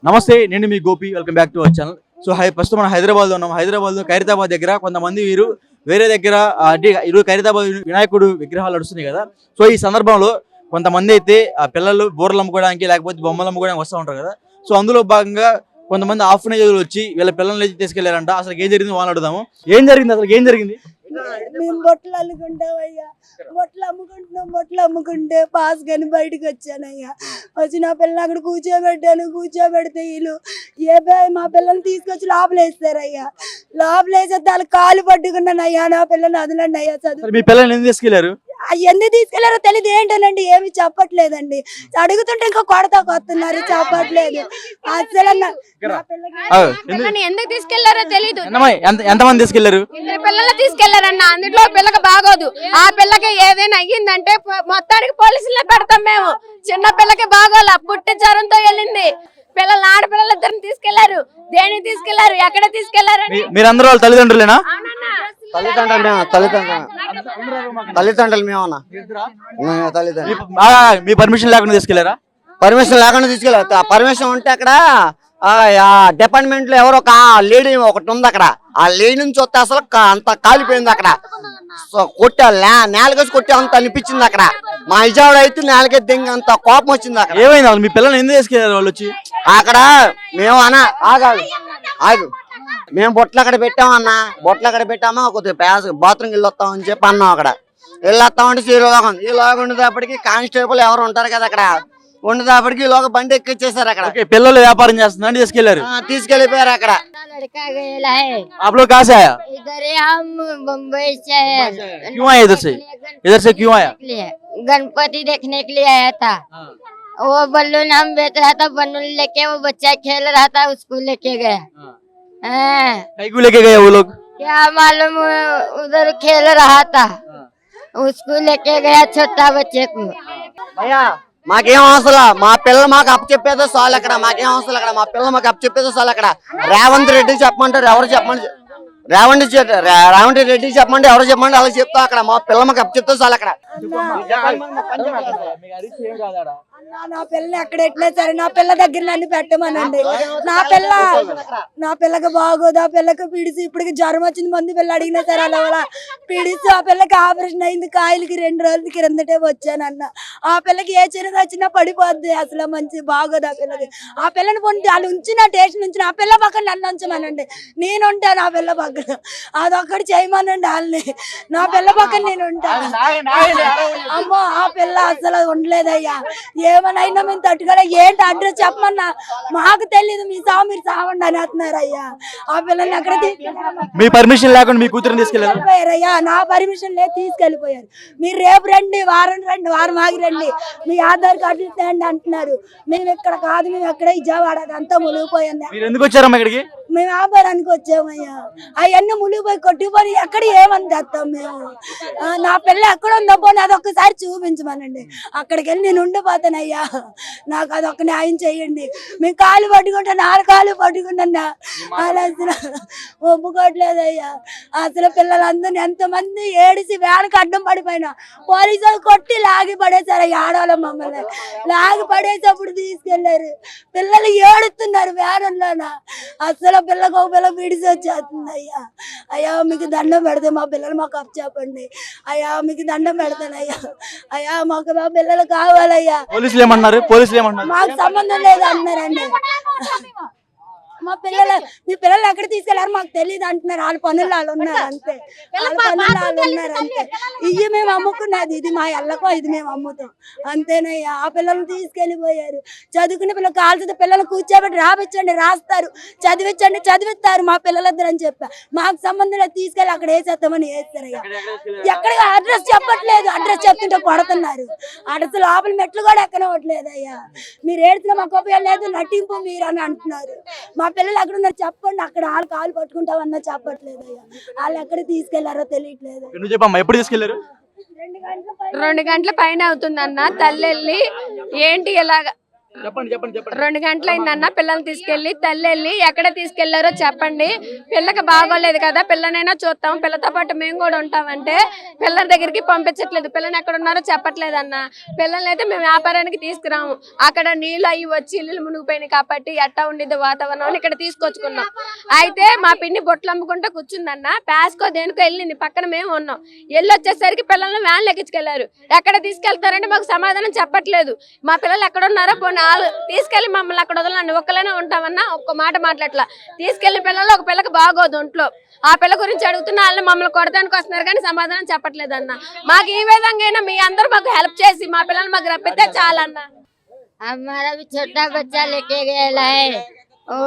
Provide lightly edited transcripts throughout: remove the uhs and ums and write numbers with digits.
నమస్తే, నేను మీ Gopi. Welcome back to our channel. So ప్రస్తుతం మనం హైదరాబాద్లో ఉన్నాం. హైదరాబాద్లో ఖైరతాబాద్ దగ్గర కొంతమంది వీరు వేరే దగ్గర అంటే ఈరోజు ఖైరతాబాద్ వినాయకుడు విగ్రహాలు నడుస్తున్నాయి కదా. సో ఈ సందర్భంలో కొంతమంది అయితే ఆ పిల్లలు బోర్లు అమ్ముకోవడానికి లేకపోతే బొమ్మలు అమ్ముకోవడానికి వస్తూ ఉంటారు కదా. సో అందులో భాగంగా కొంతమంది ఆర్ఫనేజ్లు వచ్చి వీళ్ళ పిల్లల్ని తీసుకెళ్లారంట. అసలు ఏం జరిగింది వాళ్ళని అడుగుదాము. ఏం జరిగింది, అసలు ఏం జరిగింది? మేము బొట్లు అల్లుకుంటామయ్యా, బొట్లు అమ్ముకుంటే పాస్ కానీ బయటకు వచ్చానయ్యా. వచ్చి నా పిల్లలు అక్కడ కూర్చోబెడితే వీళ్ళు మా పిల్లల్ని తీసుకొచ్చి లోపలేస్తారయ్యా. లోపలేసేస్తే వాళ్ళు కాలు పట్టుకున్నానయ్యా. నా పిల్లల్ని అదలండి అయ్యా. చదువు మీ పిల్లల్ని ఎందుకు తీసుకెళ్లారు? ఎందుకు తీసుకెళ్లారో తెలియదు. ఏంటోనండి ఏమి చెప్పట్లేదండి. అడుగుతుంటే ఇంకా కొడుతున్నారు, చెప్పట్లేదు అసలు. ఎందుకు తీసుకెళ్లారో తెలీదు. ఎంతమంది తీసుకెళ్లారు? పిల్లలు తీసుకెళ్లారన్న. అందులో పిల్లకి బాగోదు. ఆ పిల్లకి ఏదైనా అయ్యిందంటే మొత్తానికి పోలీసులే పెడతాం మేము. చిన్న పిల్లకి బాగోలా, పుట్టి జ్వరంతో వెళ్ళింది. పిల్లలు ఆడపిల్లలు ఇద్దరిని తీసుకెళ్లారు. దేనికి తీసుకెళ్లారు, ఎక్కడ తీసుకెళ్లారు? మీరందరూ వాళ్ళ తల్లిదండ్రులేనా? తల్లిదండ్రులు మేమన్నా. మీ పర్మిషన్ లేకుండా తీసుకెళ్లారా? పర్మిషన్ లేకుండా తీసుకెళ్ళారు. పర్మిషన్ ఉంటే అక్కడ డిపార్ట్మెంట్ లో ఎవరో ఒక లేడీ ఒకటి ఉంది. అక్కడ ఆ లేడీ నుంచి వస్తే అసలు అంత కాలిపోయింది. అక్కడ కొట్టా నేలకేసి కొట్టి అంత అనిపించింది. అక్కడ మా విజయవాడ అయితే నేలకే దింగ అంత కోపం వచ్చింది. అక్కడ ఏమైంది? మీ పిల్లల్ని ఎందుకు తీసుకెళ్లారు వాళ్ళు వచ్చి? అక్కడ మేము ఆగు మేము బొట్లు అక్కడ పెట్టామన్నా. బొట్లు అక్కడ పెట్టామా, కొద్దిగా బాత్రూమ్కి వెళ్ళొస్తామని చెప్పి అన్నాం. అక్కడ వెళ్ళొస్తామంటే ఈ లోగా ఉండేటప్పటికి కానిస్టేబుల్ ఎవరు ఉంటారు కదా అక్కడ, ఉండేటప్పటికి ఈలోగా బండి ఎక్కిచ్చేసారు. అక్కడ పిల్లలు వ్యాపారం చేస్తున్నా తీసుకెళ్లారు, తీసుకెళ్లిపోయారు. అక్కడ आप लोग कहाँ से आया? इधर हम बम्बई से हैं। क्यों आया इधर से क्यों आया? गणपति देखने के लिए आया था। वो बलून हम बेच रहा था, बलून लेके वो बच्चा खेल रहा था, उसको लेके गया। कहीं को लेके गए वो लोग? क्या मालूम, उधर खेल रहा था, उसको लेके गया छोटा बच्चे को। భయ్యా మాకేం అవసరం, మా పిల్లలు మాకు అప్పచెప్పేదో చాలు. అక్కడ మాకేం అవసరం, అక్కడ మా పిల్లలు మాకు అప్పచెప్పేదో చాలు. అక్కడ రేవంత్ రెడ్డి చెప్పమంటారు, ఎవరు చెప్పండి. రేవంత్ రెడ్డి చెప్పండి, ఎవరు చెప్పండి, అలా చెప్తా. అక్కడ మా పిల్లలు మాకు అప్పచెప్తే చాలు. అక్కడ నా పిల్లని ఎక్కడ ఎట్లా సరే నా పిల్ల దగ్గర నన్ను పెట్టమనండి. నా పిల్లకి బాగోదు. ఆ పిల్లకి పిడిసి ఇప్పటికి జ్వరం వచ్చింది. మందు పిల్ల అడిగినా సరే అలా పిడిసి ఆ పిల్లకి ఆపరేషన్ అయింది. కాయలకి 2 రోజుల క్రిందటే వచ్చానన్న. ఆ పిల్లకి ఏ చిన్నది వచ్చినా పడిపోద్ది. అసలు మంచి బాగోదు ఆ పిల్లకి. ఆ పిల్లని పొంది వాళ్ళు ఉంచిన టేషన్ ఉంచిన ఆ పిల్ల పక్కన నన్ను ఉంచమనండి. నేను ఉంటాను ఆ పిల్ల పక్కన. అదొక్కటి చేయమనండి వాళ్ళని. నా పిల్ల పక్కన నేను ఉంటాను. అమ్మో ఆ పిల్ల అసలు ఉండలేదయ్యా. ఏమనైనా మేము తట్టుకోలే. ఏంటి అడ్రస్ చెప్పమన్నా, మాకు తెలీదు. మీరు సావండి అని అంటున్నారయ్యా. ఆ పిల్లల్ని అక్కడ మీ పర్మిషన్ లేకుండా మీ కూతురుని తీసుకెళ్ళారయ్యా. నా పర్మిషన్ లేదు, తీసుకెళ్లిపోయారు. మీరు రేపు రండి, వారం ఆగి రండి, మీ ఆధార్ కార్డు ఇస్తాండి అంటున్నారు. మేము ఇక్కడ కాదు, మేము ఎక్కడ విజయవాడ అంతా మునిగిపోయింది. ఎందుకు వచ్చారమ్మా ఇక్కడికి? మేము వ్యాపారానికి వచ్చామయ్యా. అవన్నీ మునిగిపోయి కొట్టిపోయి ఎక్కడ ఏమని తెస్తాం మేము. నా పిల్ల ఎక్కడ ఉందో పోనీ అదొక్కసారి చూపించమనండి. అక్కడికి వెళ్ళి నేను ఉండిపోతానయ్యా. నాకు అదొక న్యాయం చెయ్యండి. మేము కాలు పట్టుకుంటా, 4 కాలు పట్టుకుంటా. అలా అసలు ఒప్పుకోవట్లేదయ్యా. అసలు పిల్లలందరినీ ఎంతమంది ఏడిసి వ్యాన్కి అడ్డం పడిపోయినా పోలీసులు కొట్టి లాగి పడేశారయ్యా. ఆడవాళ్ళ మమ్మల్ని లాగి పడేసేప్పుడు తీసుకెళ్లారు. పిల్లలు ఏడుస్తున్నారు వ్యాన్లోన. అసలు పిల్లకు ఒక పిల్ల విడిసి వచ్చేస్తుంది. అయ్యా మీకు దండం పెడితే మా పిల్లలు మాకు అప్పచెప్పండి అయ్యా. మీకు దండం పెడతానయ్యా. అయ్యా మాకు మా పిల్లలు కావాలయ్యా. పోలీసులు ఏమన్నారు? మాకు సంబంధం లేదు అన్నారండి. మా పిల్లలు మీ పిల్లలు ఎక్కడ తీసుకెళ్లారు మాకు తెలియదు అంటున్నారు. వాళ్ళ పనులు వాళ్ళు ఉన్నారు అంతే. ఇవి మేము అమ్ముకున్నది, ఇది మా ఎల్లకో, ఇది మేము అమ్ముతాం అంతేనయ్యా. ఆ పిల్లల్ని తీసుకెళ్లిపోయారు. చదువుకునే పిల్లలు కాల్చుతే పిల్లలు కూర్చోబెట్టి రాపించండి, రాస్తారు, చదివిస్తారు మా పిల్లలిద్దరు అని చెప్పా. మాకు సంబంధం లేదు, తీసుకెళ్ళి అక్కడ వేసేస్తామని వేస్తారయ్యా. ఎక్కడ అడ్రస్ చెప్పట్లేదు, అడ్రస్ చెప్తుంటే కొడుతున్నారు. అడ్రస్ లోపల మెట్లు కూడా ఎక్కనవట్లేదు అయ్యా. మీరు ఏడుతున్నా మాకు ఉపయోగం లేదు, నటింపు మీరు అని అంటున్నారు. మా పిల్లలు ఎక్కడ ఉన్నారు చెప్పండి. అక్కడ వాళ్ళు కాలు పట్టుకుంటామన్నా చెప్పట్లేదు అయ్యా. వాళ్ళు ఎక్కడ తీసుకెళ్లారో తెలియట్లేదు. ఎప్పుడు తీసుకెళ్లారు? 2 గంటల పైన అవుతుందన్న. తల్లి ఏంటి ఇలాగా చెప్పండి చెప్పండి చెప్పండి. 2 గంటలైందన్న పిల్లల్ని తీసుకెళ్లి తల్లి వెళ్ళి ఎక్కడ తీసుకెళ్లారో చెప్పండి, పిల్లకి బాగోలేదు కదా పిల్లనైనా చూస్తాం, పిల్లతో పాటు మేము కూడా ఉంటామంటే పిల్లల దగ్గరికి పంపించట్లేదు. పిల్లని ఎక్కడ ఉన్నారో చెప్పట్లేదు అన్న. పిల్లల్ని అయితే మేము వ్యాపారానికి తీసుకురాము, అక్కడ నీళ్ళు అవి వచ్చి ఇల్లు మునిగిపోయినాయి కాబట్టి ఎట్టా ఉండిద్ది వాతావరణం అని ఇక్కడ తీసుకొచ్చుకున్నాం. అయితే మా పిన్ని బొట్లు అమ్ముకుంటూ కూర్చుందన్న, ప్యాస్కో దేనికో వెళ్ళింది, పక్కన మేము ఉన్నాం. వెళ్ళి వచ్చేసరికి పిల్లల్ని వ్యాన్లు ఎక్కించుకెళ్లారు. ఎక్కడ తీసుకెళ్తారంటే మాకు సమాధానం చెప్పట్లేదు. మా పిల్లలు ఎక్కడ ఉన్నారో పోనీ వాళ్ళు తీసుకెళ్లి మమ్మల్ని అక్కడ వదలండి, ఒక్కలైనా ఉంటామన్నా ఒక్క మాట మాట్లాడట్లా. తీసుకెళ్లి పిల్లలు ఒక పిల్లకి బాగోదు ఒంట్లో, ఆ పిల్ల గురించి అడుగుతున్న వాళ్ళు మమ్మల్ని కొడతానికి వస్తున్నారు కానీ సమాధానం చెప్పట్లేదు అన్న. మాకు ఈ విధంగా మీ అందరూ మాకు హెల్ప్ చేసి మా పిల్లల్ని మాకు రప్పితే చాలన్న. हमारा भी छोटा बच्चा लेके गया है। वो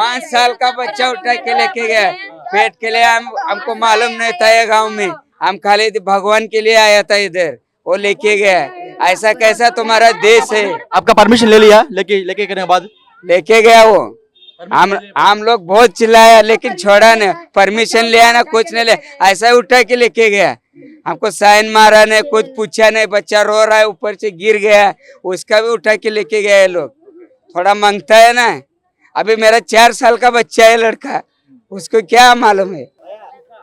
5 साल का बच्चा उठा के लेके गया, पेट के लिए हमको मालूम नहीं था ये गांव में, हम खाली भगवान के लिए आया था इधर, वो लेके गया। ऐसा कैसा तुम्हारा देश है? आपका परमिशन ले लिया? लेके लेके करने के बाद लेके गया वो, हम लोग बहुत चिल्लाया लेकिन छोड़ा नहीं, परमिशन लिया ना कुछ नहीं ले, ऐसा ही उठा के लेके गया। हमको साइन मारा नहीं, कुछ पूछा नहीं, बच्चा रो रहा है ऊपर से गिर गया, उसका भी उठा के लेके गया। ये लोग थोड़ा मांगता है ना, अभी मेरा 4 साल का बच्चा है लड़का, उसको क्या मालूम है?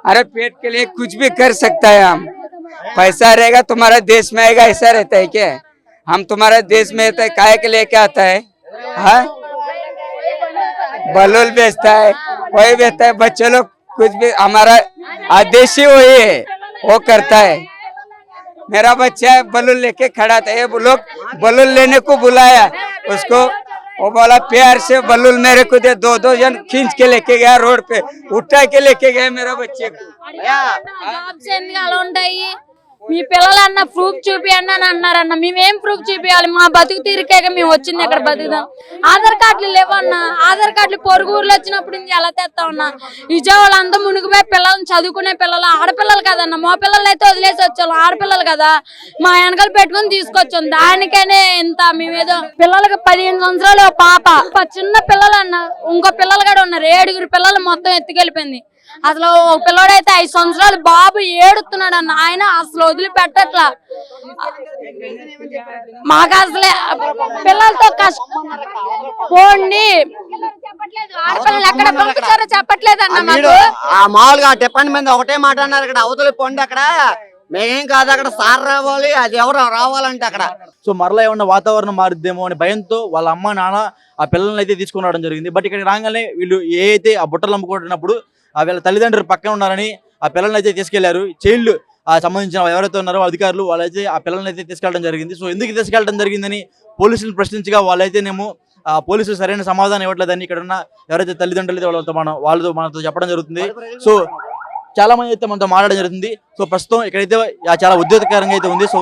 अरे पेट के लिए कुछ भी कर सकता है हम, पैसा रहेगा तुम्हारा देश में आएगा, ऐसा रहता है क्या? हम तुम्हारा देश में रहता है, काहे के लेके आता है? हाँ, बलूल बेचता है, वही बेचता है, बच्चे लोग कुछ भी, हमारा आदेश ही वही है, वो करता है। मेरा बच्चा बलून लेके खड़ा था, ये लोग बलून लेने को बुलाया उसको, वो बोला प्यार से बलून मेरे को दे, 2 जन खींच के लेके गया, रोड पे उठा के लेके गया मेरा बच्चे को। అలా ఉంటాయి మీ పిల్లలన్న ప్రూఫ్ చూపి అన్న అని అన్నారన్న. మేమేం ప్రూఫ్ చూపించాలి? మా బతుకు తీరికాక మేము వచ్చింది ఎక్కడ బతుకుదాం? ఆధార్ కార్డులు లేవన్న, ఆధార్ కార్డులు పొరుగు ఊర్లో వచ్చినప్పుడు నుంచి ఎలా తెస్తామన్నా? విజయవాడ అంతా మునిగిపోయి పిల్లల్ని చదువుకునే పిల్లలు, ఆడపిల్లలు కదన్న, మా పిల్లలు అయితే వదిలేసి వచ్చాము, ఆడపిల్లలు కదా మా వెనకాల పెట్టుకుని తీసుకొచ్చాం. దానికనే ఇంత మేమేదో పిల్లలకి 15 సంవత్సరాలు పాప, చిన్న పిల్లలు అన్న, ఇంకో పిల్లలు కూడా ఉన్నారు, 7 పిల్లలు మొత్తం ఎత్తుకెళ్ళిపోయింది. అసలు ఒక పిల్లడైతే 5 సంవత్సరాలు బాబు ఏడుస్తున్నాడు అన్న, ఆయన అసలు వదిలిపెట్టట్లా. మాకు అసలే పిల్లలతో కష్టపోండి, ఆడపిల్లలు ఎక్కడ పంపించారో చెప్పట్లేదు అన్న మాకు. మామూలుగా డిపార్ట్మెంట్ ఒకటే మాట అన్నారు, ఇక్కడ అవతలి పొండి అక్కడ మేమేం కాదు, అక్కడ సార్ రావాలి, అది ఎవరు రావాలంటే అక్కడ. సో మరలా ఏమన్నా వాతావరణం మారుద్దేమో అని భయంతో వాళ్ళ అమ్మ నాన్న ఆ పిల్లల్ని అయితే తీసుకుని రావడం జరిగింది. బట్ ఇక్కడ రాగానే వీళ్ళు ఏ అయితే ఆ బుట్టలు అమ్ముకుంటున్నప్పుడు వీళ్ళ తల్లిదండ్రులు పక్కన ఉన్నారని ఆ పిల్లల్ని అయితే తీసుకెళ్లారు. చైల్డ్ సంబంధించిన ఎవరైతే ఉన్నారో అధికారులు వాళ్ళైతే ఆ పిల్లల్ని అయితే తీసుకెళ్ళడం జరిగింది. సో ఎందుకు తీసుకెళ్ళడం జరిగిందని పోలీసులు ప్రశ్నించగా వాళ్ళైతేనేమో పోలీసులు సరైన సమాధానం ఇవ్వట్లేదని ఇక్కడ ఉన్న ఎవరైతే తల్లిదండ్రులు వాళ్ళతో మనతో చెప్పడం జరుగుతుంది. సో చాలా మంది అయితే మనతో మాట్లాడడం జరుగుతుంది. సో ప్రస్తుతం ఇక్కడైతే చాలా ఉద్యోగకరంగా అయితే ఉంది. సో